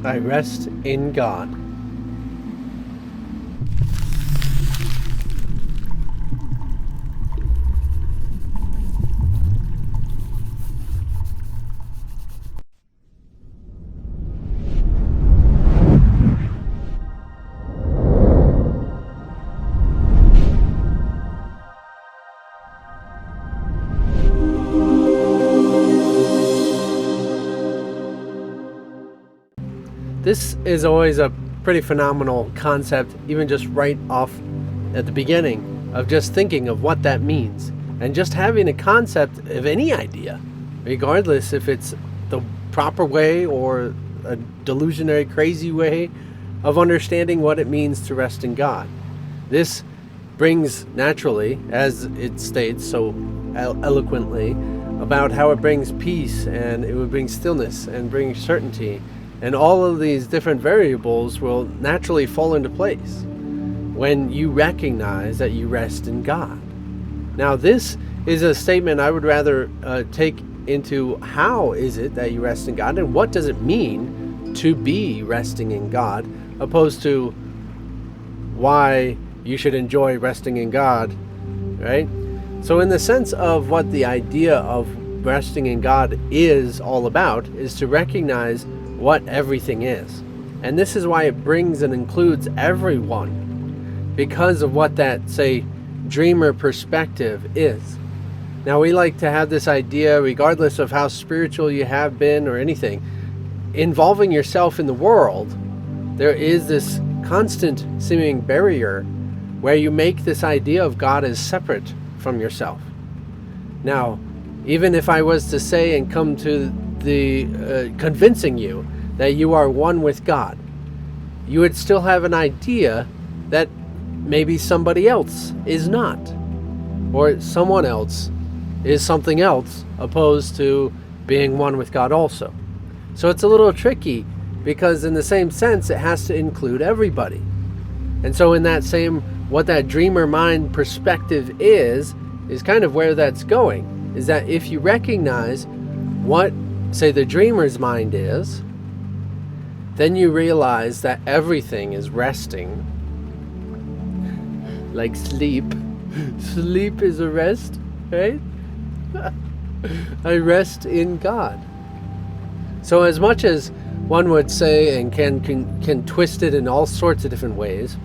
I rest in God. This is always a pretty phenomenal concept, even just right off at the beginning of just thinking of what that means. And just having a concept of any idea, regardless if it's the proper way or a delusionary, crazy way of understanding what it means to rest in God. This brings naturally, as it states so eloquently, about how it brings peace and it would bring stillness and bring certainty. And all of these different variables will naturally fall into place when you recognize that you rest in God. Now, this is a statement I would rather take into how is it that you rest in God and what does it mean to be resting in God, opposed to why you should enjoy resting in God, right? So in the sense of what the idea of resting in God is all about, is to recognize what everything is. And this is why it brings and includes everyone, because of what that, say, dreamer perspective is. Now, we like to have this idea, regardless of how spiritual you have been or anything, involving yourself in the world, there is this constant seeming barrier where you make this idea of God as separate from yourself. Now, even if I was to say and come to the convincing you that you are one with God, you would still have an idea that maybe somebody else is not, or someone else is something else opposed to being one with God also. So it's a little tricky, because in the same sense it has to include everybody. And so in that same, what that dreamer mind perspective is kind of where that's going, is that if you recognize what, say, the dreamer's mind is, then you realize that everything is resting. Like sleep. Sleep is a rest, right? I rest in God. So as much as one would say and can twist it in all sorts of different ways,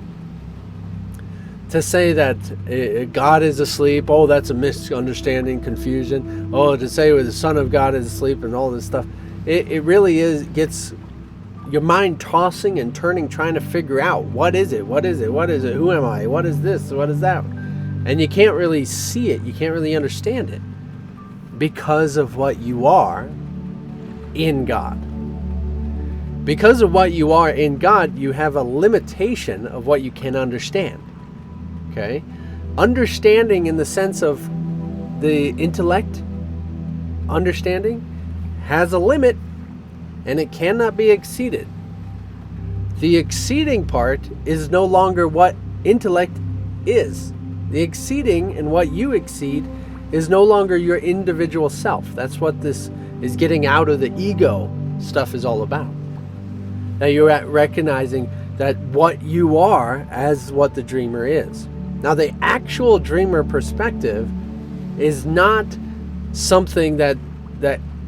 to say that God is asleep, oh, that's a misunderstanding, confusion. Oh, to say the Son of God is asleep and all this stuff, it really gets your mind tossing and turning, trying to figure out what is it, who am I, what is this, what is that, and you can't really see it, you can't really understand it, because of what you are in God. Because of what you are in God, you have a limitation of what you can understand. Okay? Understanding in the sense of the intellect, understanding has a limit and it cannot be exceeded. The exceeding part is no longer what intellect is. The exceeding and what you exceed is no longer your individual self. That's what this is getting out of the ego stuff is all about. Now you're recognizing that what you are as what the dreamer is. Now the actual dreamer perspective is not something that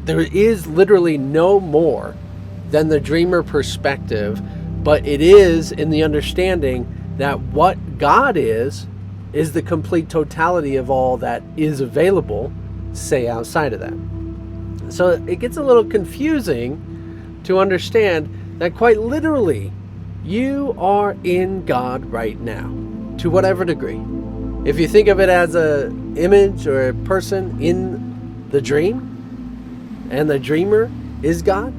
there is literally no more than the dreamer perspective, but it is in the understanding that what God is the complete totality of all that is available, say, outside of that. So it gets a little confusing to understand that quite literally you are in God right now, to whatever degree. If you think of it as an image or a person in the dream, and the dreamer is God,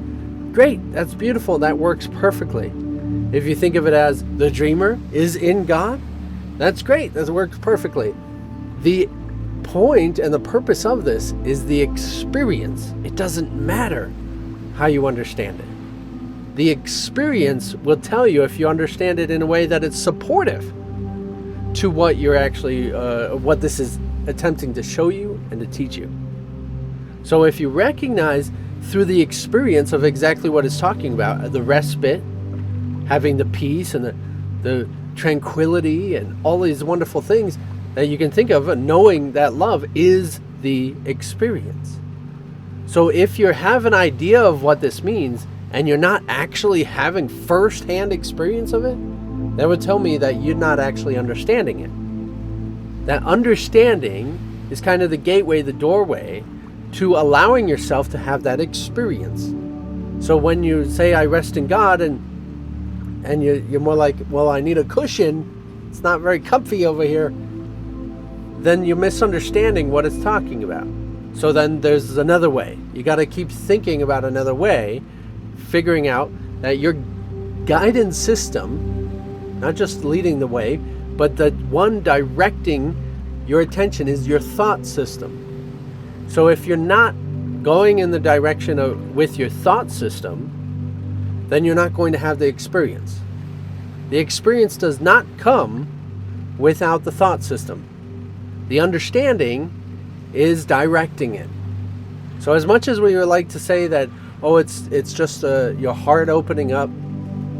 great, that's beautiful, that works perfectly. If you think of it as the dreamer is in God, that's great, that works perfectly. The point and the purpose of this is the experience. It doesn't matter how you understand it. The experience will tell you if you understand it in a way that it's supportive to what you're actually, what this is attempting to show you and to teach you. So if you recognize through the experience of exactly what it's talking about, the respite, having the peace and the tranquility and all these wonderful things that you can think of, and knowing that love is the experience. So if you have an idea of what this means and you're not actually having first-hand experience of it, that would tell me that you're not actually understanding it. That understanding is kind of the gateway, the doorway to allowing yourself to have that experience. So when you say, I rest in God, and you're more like, well, I need a cushion, it's not very comfy over here, then you're misunderstanding what it's talking about. So then there's another way. You got to keep thinking about another way, figuring out that your guidance system, not just leading the way, but the one directing your attention is your thought system. So if you're not going in the direction with your thought system, then you're not going to have the experience. The experience does not come without the thought system. The understanding is directing it. So as much as we would like to say that, oh, it's just your heart opening up,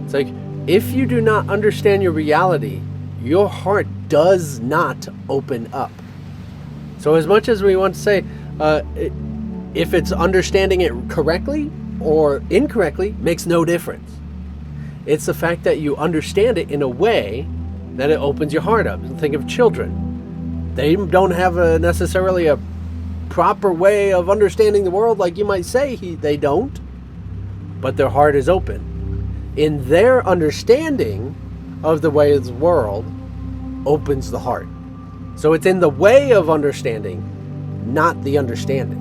it's like, if you do not understand your reality, your heart does not open up. So as much as we want to say, if it's understanding it correctly or incorrectly, makes no difference. It's the fact that you understand it in a way that it opens your heart up. Think of children. They don't have necessarily a proper way of understanding the world, like you might say they don't, but their heart is open. In their understanding of the way of the world opens the heart. So it's in the way of understanding, not the understanding.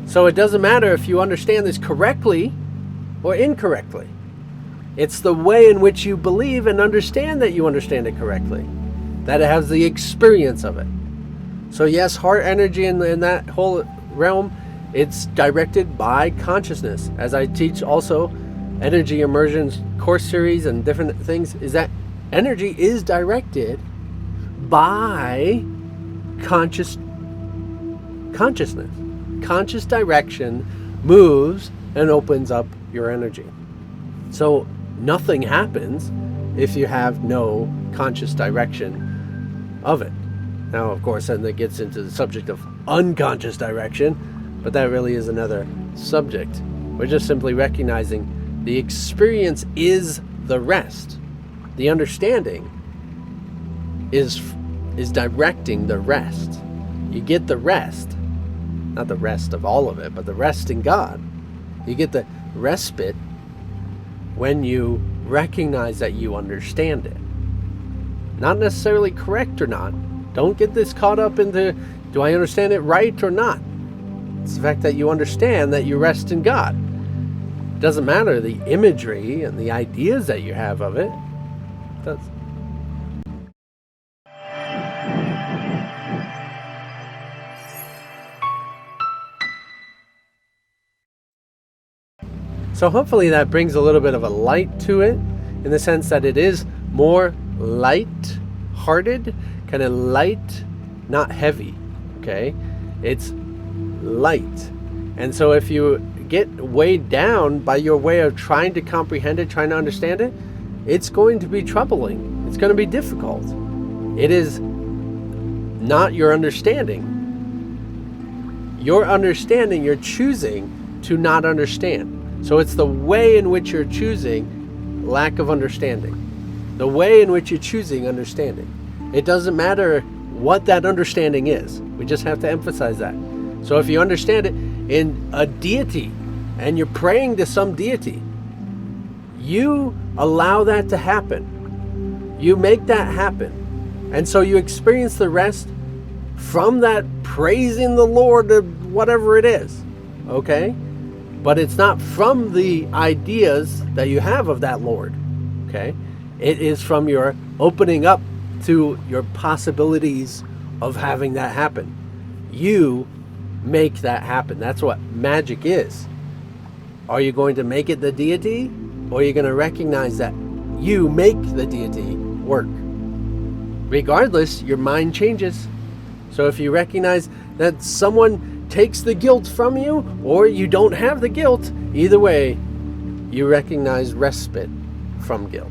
So it doesn't matter if you understand this correctly or incorrectly. It's the way in which you believe and understand that you understand it correctly, that it has the experience of it. So yes, heart energy in that whole realm, it's directed by consciousness. As I teach also energy immersion course series and different things, is that energy is directed by consciousness. Conscious direction moves and opens up your energy. So nothing happens if you have no conscious direction of it. Now, of course, then it gets into the subject of unconscious direction, but that really is another subject. We're just simply recognizing the experience is the rest. The understanding is directing the rest. You get the rest, not the rest of all of it, but the rest in God. You get the respite when you recognize that you understand it. Not necessarily correct or not. Don't get this caught up into, do I understand it right or not? It's the fact that you understand that you rest in God. It doesn't matter the imagery and the ideas that you have of it. It does. So hopefully that brings a little bit of a light to it, in the sense that it is more light-hearted, kind of light, not heavy, okay? It's light. And so if you get weighed down by your way of trying to comprehend it, trying to understand it, it's going to be troubling. It's going to be difficult. It is not your understanding. Your understanding, you're choosing to not understand. So it's the way in which you're choosing lack of understanding. The way in which you're choosing understanding. It doesn't matter what that understanding is. We just have to emphasize that. So if you understand it in a deity and you're praying to some deity, you allow that to happen. You make that happen. And so you experience the rest from that praising the Lord or whatever it is. Okay? But it's not from the ideas that you have of that Lord. Okay? It is from your opening up to your possibilities of having that happen. You make that happen. That's what magic is. Are you going to make it the deity, or are you going to recognize that you make the deity work? Regardless, your mind changes. So if you recognize that someone takes the guilt from you, or you don't have the guilt. Either way, you recognize respite from guilt.